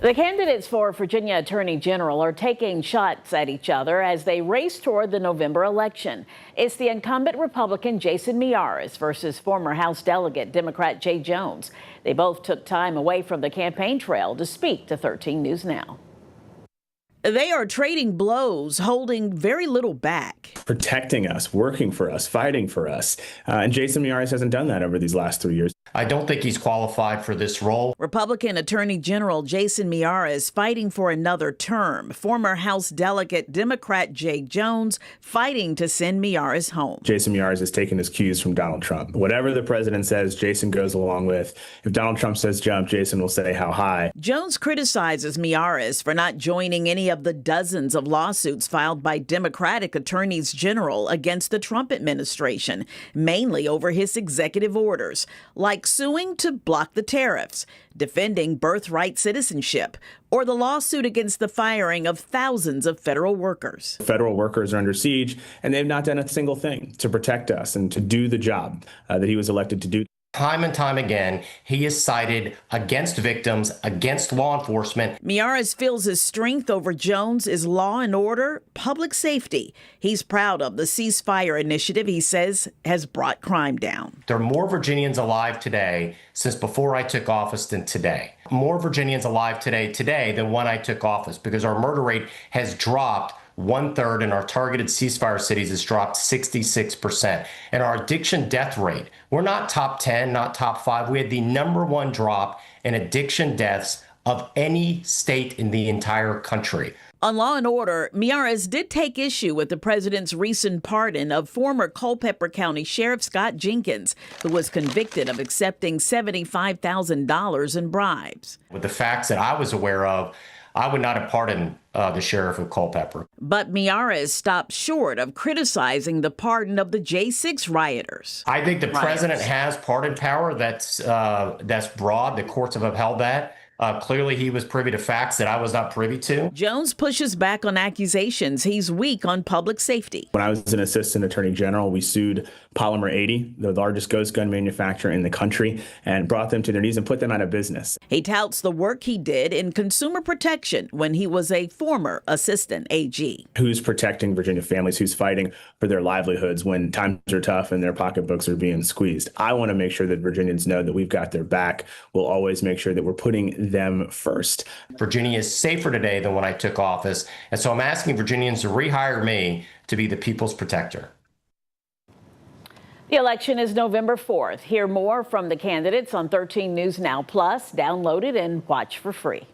The candidates for Virginia Attorney General are taking shots at each other as they race toward the November election. It's the incumbent Republican Jason Miyares versus former House Delegate Democrat Jay Jones. They both took time away from the campaign trail to speak to 13 News Now. They are trading blows, holding very little back. Protecting us, working for us, fighting for us. And Jason Miyares hasn't done that over these last 3 years. I don't think he's qualified for this role. Republican Attorney General Jason Miyares fighting for another term. Former House Delegate Democrat Jay Jones fighting to send Miyares home. Jason Miyares has taken his cues from Donald Trump. Whatever the president says, Jason goes along with. If Donald Trump says jump, Jason will say how high. Jones criticizes Miyares for not joining any of the dozens of lawsuits filed by Democratic attorneys general against the Trump administration, mainly over his executive orders, like suing to block the tariffs, defending birthright citizenship, or the lawsuit against the firing of thousands of federal workers. Federal workers are under siege, and they've not done a single thing to protect us and to do the job that he was elected to do. Time and time again, he is cited against victims, against law enforcement. Miyares feels his strength over Jones is law and order, public safety. He's proud of the ceasefire initiative he says has brought crime down. There are more Virginians alive today since before I took office than today. More Virginians alive today than when I took office, because our murder rate has dropped 1/3, and our targeted ceasefire cities has dropped 66%. And our addiction death rate, we're not top 10, not top 5. We had the #1 drop in addiction deaths of any state in the entire country. On Law and Order, Miyares did take issue with the president's recent pardon of former Culpeper County Sheriff Scott Jenkins, who was convicted of accepting $75,000 in bribes. With the facts that I was aware of, I would not have pardoned the sheriff of Culpeper. But Miyares stopped short of criticizing the pardon of the J6 rioters. I think the president has pardon power that's broad. The courts have upheld that. Clearly, he was privy to facts that I was not privy to. Jones pushes back on accusations he's weak on public safety. When I was an assistant attorney general, we sued Polymer 80, the largest ghost gun manufacturer in the country, and brought them to their knees and put them out of business. He touts the work he did in consumer protection when he was a former assistant AG. Who's protecting Virginia families? Who's fighting for their livelihoods when times are tough and their pocketbooks are being squeezed? I want to make sure that Virginians know that we've got their back. We'll always make sure that we're putting them first. Virginia is safer today than when I took office, and so I'm asking Virginians to rehire me to be the people's protector. The election is November 4th. Hear more from the candidates on 13 News Now Plus. Download it and watch for free.